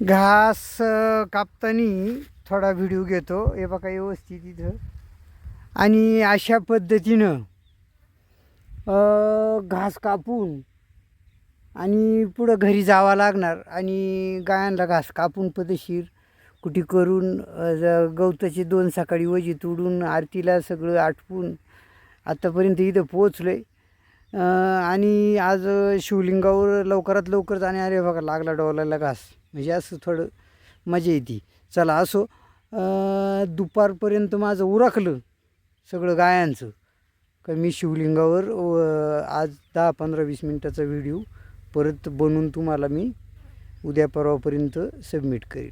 घास कापताना थोडा व्हिडिओ घेतो, हे बघा व्यवस्थित इथं. आणि अशा पद्धतीनं घास कापून आणि पुढं घरी जावं लागणार. आणि गायांना घास कापून पदशीर कुटी करून गवताची 2 सकाळी वजी तोडून आरतीला सगळं आटपून आत्तापर्यंत इथं पोचलो आहे. आणि आज शिवलिंगावर लवकरात लवकर जाणे बघा लागला डोलायला घास, म्हणजे असं थोडं मजा येते. चला असो, दुपारपर्यंत माझं उरकलं सगळं गायांचं का मी शिवलिंगावर आज 10-15-20 मिनटाचा व्हिडिओ परत बनवून तुम्हाला मी उद्या परवापर्यंत सबमिट करीन.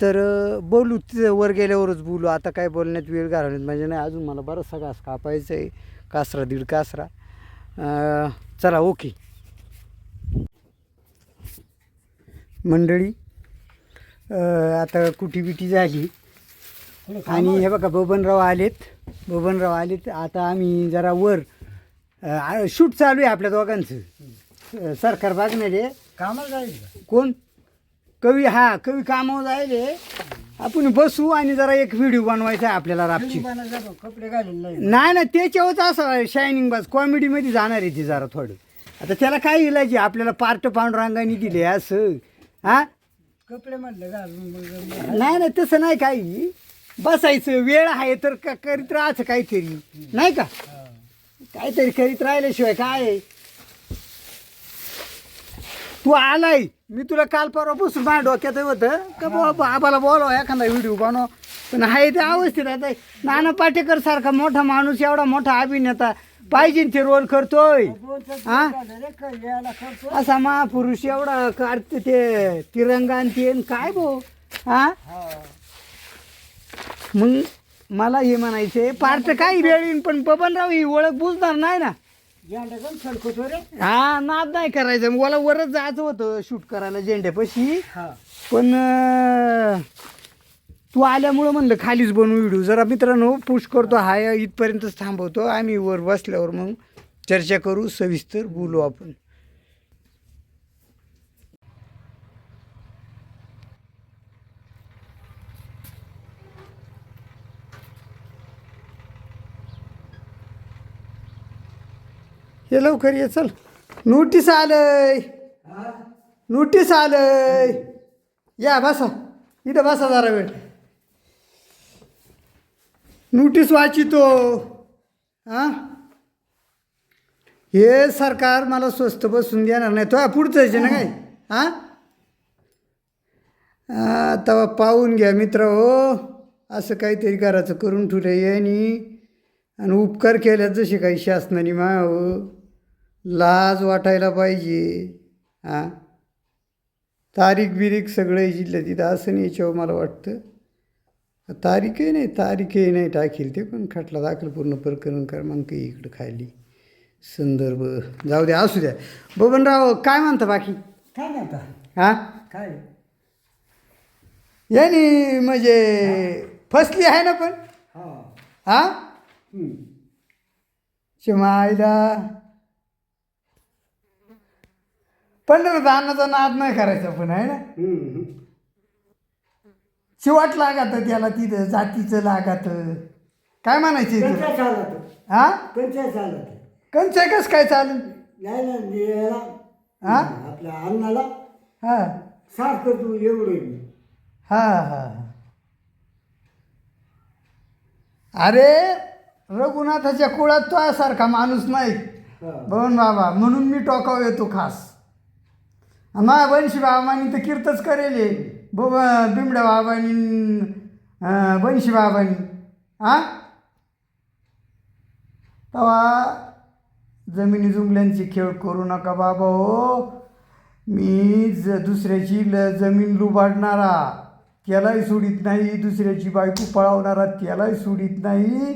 तर बोलू तिथं वर गेल्यावरच बोलू, आता काय बोलण्यात वेळ घालवण्यात म्हणजे नाही. अजून मला बराचसा घास कापायचा आहे, कासरा 1.5 कासरा. चला ओके मंडळी, आता कुटी बिटी झाली आणि हे बघा बबनराव आलेत. आता आम्ही जरा वर शूट चालू आहे आपल्या दोघांचं. सरकार बघणारे कामाला जायचं कोण कवी कवी कामावर जायले. आपण बसू आणि जरा एक व्हिडिओ बनवायचा आहे आपल्याला रापची. कपडे घालून नाही त्याच्यावरच असं शायनिंग बाज कॉमेडीमध्ये जाणार आहे ती जरा थोडं. आता त्याला काय इलाज, आपल्याला पार्ट पांडुरंगाने दिले असं. कपडे म्हटलं घालून नाही तसं नाही, काही बसायचं वेळ आहे तर करीत राहायचं काहीतरी, नाही का? काहीतरी करीत राहिल्याशिवाय काय. तू आलाय, मी तुला काल परवापासून माझ्या डोक्यात होतं का बाबा आबाला बोलाव एखादा व्हिडिओ बनव, पण आहे ते अवस्थेत. आता नाना पाटेकर सारखा मोठा माणूस, एवढा मोठा अभिनेता पाहिजे ते रोल करतोय. असा महापुरुष एवढा काढते ते तिरंगा आणि ते काय भाऊ. मग मला हे म्हणायचे पार्ट काही वेळ येईन, पण बबनराव ही ओळख बुजणार नाही ना. नाद नाही करायचं, मला वरच जायचं होतं शूट करायला झेंड्यापाशी. पण तू आल्यामुळं म्हणलं खालीच बनवू व्हिडिओ. जरा मित्रांनो पुश करतो, इथपर्यंतच थांबवतो. आम्ही वर बसल्यावर मग चर्चा करू, सविस्तर बोलू आपण. हे लवकर ये, चल. नोटीस आलंय, या बसा इथं, बसा जरा वेळ. नोटीस वाचितो. हे सरकार मला स्वस्त बसून देणार नाही. तो पुढचं ना काय. तेव्हा पाहून घ्या मित्र हो, असं काहीतरी करायचं करून ठेवलं आणि उपकार केल्यात जसे काही शासनाने मायावं. लाज वाटायला पाहिजे. तारीख बिरीख सगळं जिल्ह्यात तिथं असं नाही. याच्यावर मला वाटतं तारीखही नाही टाकील ते, पण खटला दाखल पूर्ण प्रकरण क्रमांक इकडं खाली संदर्भ जाऊ द्या, असू द्या. बबनराव काय म्हणता बाकी? काय नाही काय यानी म्हणजे फसली आहे ना पण. शिमाईला पंढरदानाचा नाद नाही करायचा पण, आहे ना. चिवाट लागत त्याला, तिथं जातीचं लागत. काय म्हणायचं कंचाय कस काय चालेल आपल्या अन्नाला सारखं तू एवढं. अरे रघुनाथाच्या कुळात तो सारखा माणूस नाही बबन बाबा, म्हणून मी टोकाव येतो खास. माझ्या बनशी बाबांनी तर कीर्तच करेल बिमड्या बाबांनी, बनशी बाबांनी. तेव्हा जमिनी जुमल्यांची खेळ करू नका बाबा हो. मी दुसऱ्याची जमीन लुबाडणारा त्यालाही सोडित नाही, दुसऱ्याची बायको पळवणारा त्यालाही सोडित नाही.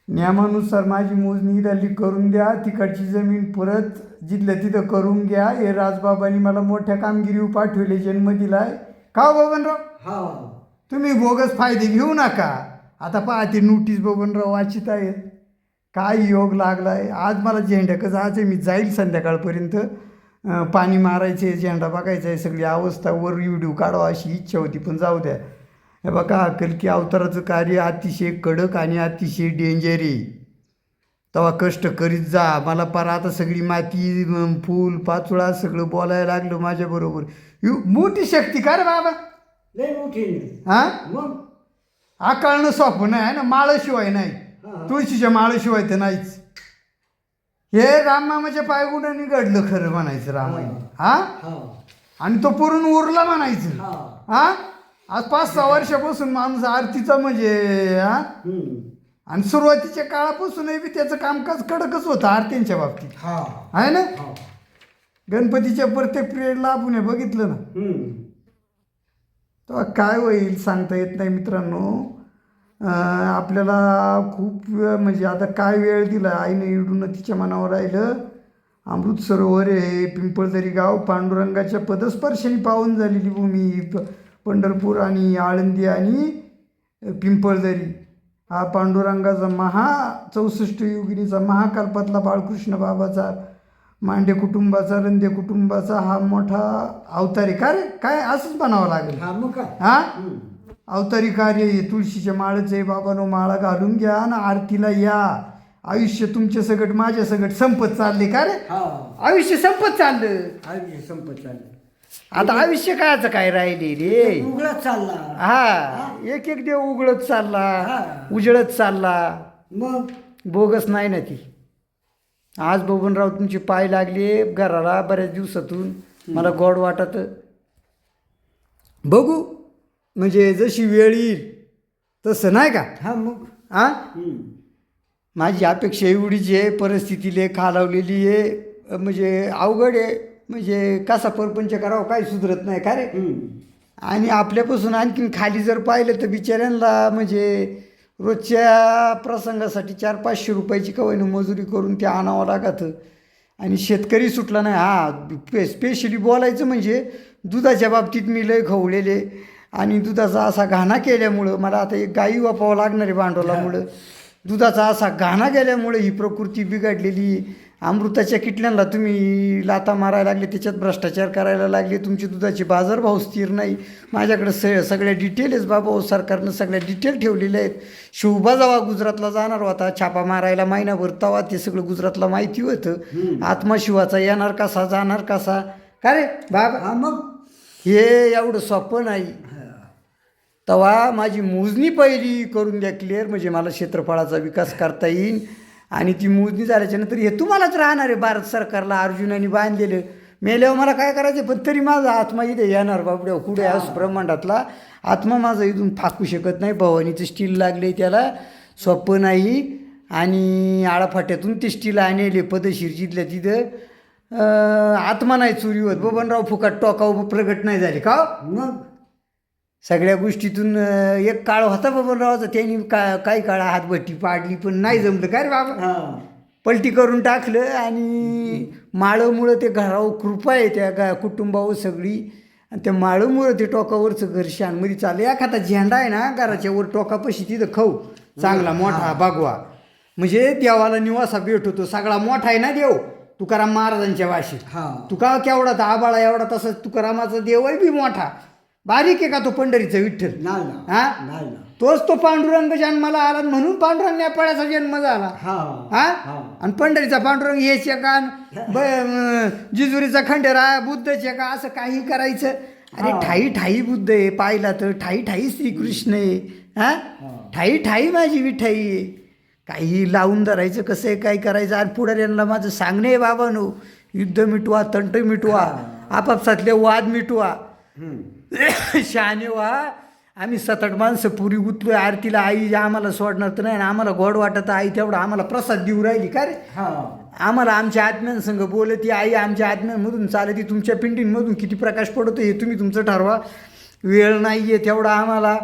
नियमानुसार माझी मोजणी झाली करून द्या, तिकडची जमीन परत जिथल्या तिथं करून घ्या. हे राजबाबांनी मला मोठ्या कामगिरीवर पाठवले, जन्म दिलाय का बबनराव. तुम्ही बोगस फायदे घेऊ नका. आता पहा ते नोटीस बबनराव वाचित आहेत. काय योग लागलाय आज मला झेंड्याकच. आज मी जाईल संध्याकाळपर्यंत पाणी मारायचे, झेंडा बघायचा आहे, सगळी अवस्था वर व्हिडिओ काढावा अशी इच्छा होती, पण जाऊ द्या. हे बघा कल्की अवताराचं कार्य अतिशय कडक आणि अतिशय डेंजर आहे. तेव्हा कष्ट करीत जा. मला पार आता सगळी माती फूल पाचोळा सगळं बोलायला लागलं माझ्याबरोबर. मोठी शक्ती का रे बाबा? लय मोठी हां मग आकाळणं सोपं नाही आहे ना, माळशिवाय नाही, तुळशीच्या माळशिवाय तर नाहीच. हे राममामाच्या पायगुणाने घडलं खरं म्हणायचं रामायण. हा आणि तो पुरून उरला म्हणायचं. हा आज 5-6 वर्षापासून माणूस आरतीचा म्हणजे हा आणि सुरुवातीच्या काळापासूनही बी त्याचं कामकाज कडकच होतं आरतींच्या बाबतीत आहे ना. गणपतीच्या प्रत्येक पिरियडला आपण हे बघितलं ना. तेव्हा काय होईल सांगता येत नाही मित्रांनो. आपल्याला खूप म्हणजे आता काय वेळ दिला आईनं इडून तिच्या मनावर राहिलं. अमृत सरोवर आहे, पिंपळदरी गाव, पांडुरंगाच्या पदस्पर्शाने पावन झालेली भूमी पंढरपूर आणि आळंदी आणि पिंपळदरी. हा पांडुरंगाचा 64 युगिनीचा महाकल्पातला बाळकृष्ण बाबाचा मांडे कुटुंबाचा रंदे कुटुंबाचा हा मोठा अवतारी कार्य काय असंच म्हणावं लागेल. हा अवतारी कार्य हे तुळशीच्या माळच आहे. बाबांनो माळा घालून घ्या ना आरतीला या. आयुष्य तुमच्या सगट माझ्या सगट संपत चालले का रे? आयुष्य संपत चाललं. आता आयुष्य कायचं काय राहिले रे? उघडत चालला. एक एक देव उघडत चालला, उजळत चालला. मग बोगस नाही ना ती. आज बबनराव तुमचे पाय लागले घराला बऱ्याच दिवसातून. मला गोड वाटत. बघू म्हणजे जशी वेळ येईल तसं नाही का. मग माझी अपेक्षा एवढीच आहे. परिस्थितीले खालावलेली आहे, म्हणजे अवघड आहे. म्हणजे कसा परपंच करावं काही सुधरत नाही का रे. आणि आपल्यापासून आणखीन खाली जर पाहिलं तर बिचाऱ्यांना म्हणजे रोजच्या प्रसंगासाठी 400-500 रुपयाची कवयनं मजुरी करून ते आणावं लागतं. आणि शेतकरी सुटला नाही. स्पेशली बोलायचं म्हणजे दुधाच्या बाबतीत मी लय खवळलेले आणि दुधाचा असा घाणा केल्यामुळं मला आता एक गाई वापावं लागणार आहे भांडवलामुळं. दुधाचा असा घाणा गेल्यामुळे ही प्रकृती बिघडलेली. अमृताच्या किटल्यांना तुम्ही लाता मारायला लागले, त्याच्यात भ्रष्टाचार करायला लागले, तुमचे दुधाचे बाजारभाव स्थिर नाही. माझ्याकडे सगळ्या डिटेल्स बाबा सरकारनं सगळ्या डिटेल ठेवलेल्या आहेत. शिवबा जेव्हा गुजरातला जाणार होता छापा मारायला महिनाभर, तेव्हा ते सगळं गुजरातला माहिती होतं. आत्मा शिवाचा येणार कसा जाणार कसा का रे बाबा. मग हे एवढं सोपं नाही. तेव्हा माझी मोजणी पहिली करून द्या क्लिअर, म्हणजे मला क्षेत्रफळाचा विकास करता येईल. आणि ती मोजणी झाल्याच्यानंतर हे तुम्हालाच राहणार आहे. भारत सरकारला अर्जुनाने बांधलेलं. मेल्यावर मला काय करायचं, पण तरी माझा आत्मा इथे येणार बाबड्या कुठे असं ब्रह्मांडातला आत्मा माझा इथून फाकू शकत नाही. भवानीचं स्टील लागले त्याला, सोपं नाही. आणि आळाफाट्यातून ते स्टील आणले पदशीर जिथल्या तिथं आत्मा नाही चोरी होत. बबनराव फुकट टोकाव प्रगट नाही झाले का. मग सगळ्या गोष्टीतून एक काळ होता बबनरावाचा, त्यांनी काही काळ हातभट्टी पाडली पण नाही जमलं काय रे बाबा. पलटी करून टाकलं आणि माळंमुळं ते घरावर कृपा आहे त्या कुटुंबावर सगळी. आणि त्या माळंमुळं ते टोकावरचं घर शानमध्ये चाललं. एखादा झेंडा आहे ना घराच्या वर टोकापाशी तिथं खाऊ चांगला मोठा बागवा, म्हणजे देवाला निवासा भेट होतो. सगळा मोठा आहे ना देव तुकाराम महाराजांच्या भाषेत. तुका केवढा तर आबाळा एवढा, तसंच तुकारामाचा देवही बी मोठा. बारीक आहे का तो पंढरीचा विठ्ठल. तोच तो पांडुरंग जन्माला आला म्हणून पांडुरंग नेपाळाचा जन्म झाला. आणि पंढरीचा पांडुरंग हेचे का जिजुरीचा खंडेरा बुद्धचे का असं काही करायचं. अरे ठाई ठाई बुद्ध आहे, पाहिला तर ठाई ठाई श्रीकृष्ण आहे. ठाई ठाई माझी विठाई आहे. काही लावून धरायचं कसं आहे काय करायचं. आणि पुढाऱ्यांना माझं सांगणं आहे बाबांनो, युद्ध मिटवा, तंट मिटवा, आपापसातले वाद मिटवा, शहाणे व्हा. आम्ही 7-8 माणसं पुरी गुतलोय आरतीला. आई आम्हाला सोडणार तर नाही, आम्हाला गोड वाटत आई तेवढा आम्हाला प्रसाद देऊ राहिली का रे. आम्हाला आमच्या आत्म्यांसंग बोलती आई, आमच्या आत्म्यांमधून चालती. तुमच्या पिंडींमधून किती प्रकाश पडतो हे तुम्ही तुमचं ठरवा. वेळ नाही आहे तेवढा आम्हाला.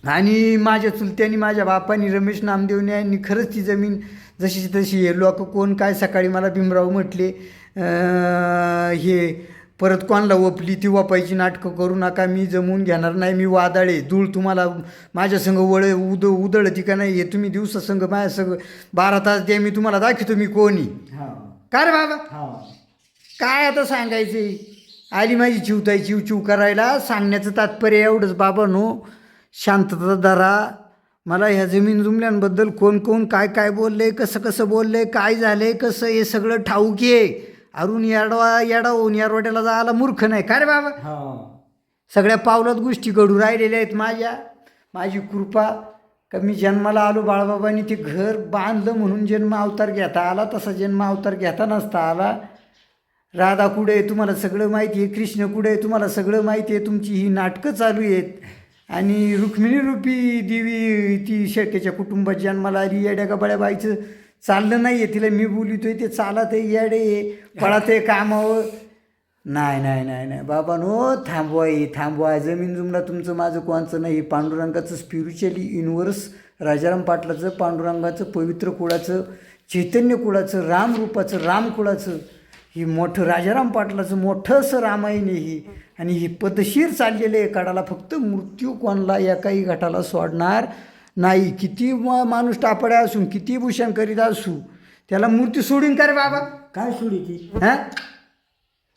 आणि माझ्या चुलत्यांनी माझ्या बापांनी रमेश नामदेवने यांनी खरंच ती जमीन जशी तशी हे लोक कोण काय सकाळी मला भीमराव म्हटले हे परत कोणाला वपली ती वापायची नाटकं करू नका. मी जमवून घेणार नाही. मी वादाळे धूळ तुम्हाला माझ्या संग उदळती का नाही हे तुम्ही दिवसासंग माझ्या संग 12 तास द्या, मी तुम्हाला दाखवतो मी कोणी. का रे बाबा. काय आता सांगायचे, आली माझी चिवताई चिव करायला. सांगण्याचं तात्पर्य एवढंच बाबांनो, शांतता धरा. मला ह्या जमीन जुमल्यांबद्दल कोण कोण काय काय बोलले, कसं कसं बोलले, काय झाले कसं, हे सगळं ठाऊक आहे. अरुण येडा होऊन यारवाड्याला जायला मूर्ख नाही का रे बाबा. हा सगळ्या पावलात गोष्टी घडू राहिलेल्या आहेत. माझी कृपा का मी जन्माला आलो, बाळबाबांनी ते घर बांधलं म्हणून जन्म अवतार घेता आला, तसा जन्म अवतार घेता नसता आला. राधा कुठे आहे तुम्हाला सगळं माहिती आहे, कृष्ण कुठे आहे तुम्हाला सगळं माहिती आहे. तुमची ही नाटकं चालू आहेत. आणि रुक्मिणी रूपी देवी ती शेट्याच्या कुटुंबात जन्माला आली. येड्या गबाळ्या बाईचं चाललं नाही आहे, तिला मी बोलितोय ते चालत आहे, येडे पळत आहे कामावर. नाही बाबांनो, थांबवा. जमीन जुमला तुमचं माझं कोणचं नाही. पांडुरंगाचं स्पिरिच्युअली युनिव्हर्स, राजाराम पाटलाचं, पांडुरंगाचं, पवित्र कुळाचं, चैतन्य कुळाचं, रामरूपाचं, राम कुळाचं, ही मोठं राजाराम पाटलाचं मोठं असं रामायण आहे ही. आणि ही पद्धतशीर चाललेलं आहे कडाला. फक्त मृत्यू कोणाला एकाही घाटाला सोडणार नाही. किती माणूस टापड्या असून, किती भूषण करीत असू, त्याला मृत्यू सोडून का रे बाबा. काय सोडी ती हां,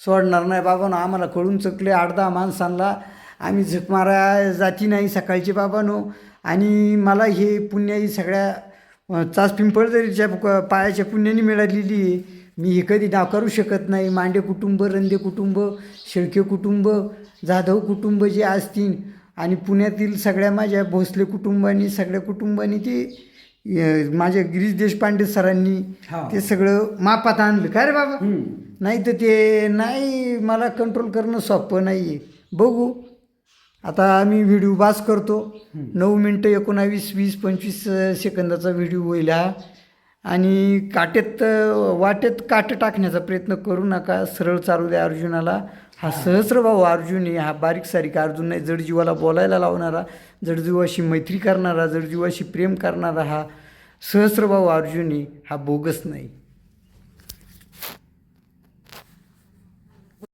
सोडणार नाही बाबांनो. आम्हाला कळून चकले 8-10 माणसांना. आम्ही झक मारा जाती नाही सकाळची बाबांनो. आणि मला हे पुण्य ही सगळ्या चाच पिंपळदरीच्या पायाच्या पुण्याने मिळालेली आहे. मी हे कधी नाकारू शकत नाही. मांडे कुटुंब, रंदे कुटुंब, शेळके कुटुंब, जाधव कुटुंब जे असतील, आणि पुण्यातील सगळ्या माझ्या भोसले कुटुंबांनी, सगळ्या कुटुंबांनी ते माझ्या गिरीश देशपांडे सरांनी ते सगळं मापात आणलं का रे बाबा. नाही तर ते नाही, मला कंट्रोल करणं सोपं नाही आहे. बघू आता आम्ही व्हिडिओ बास करतो. 9 मिनटं 19, 20, 25 सेकंदाचा व्हिडिओ होईल हा. आणि वाटेत काटे टाकण्याचा प्रयत्न करू नका. सरळ चालू द्या अर्जुनाला. हा सहस्रभाऊ अर्जुन आहे. हा बारीक सारीक अर्जुन नाही. जडजीवाला बोलायला लावणारा, जडजीवाशी मैत्री करणारा, जडजीवाशी प्रेम करणारा हा सहस्रभाऊ अर्जुन आहे. हा बोगस नाही.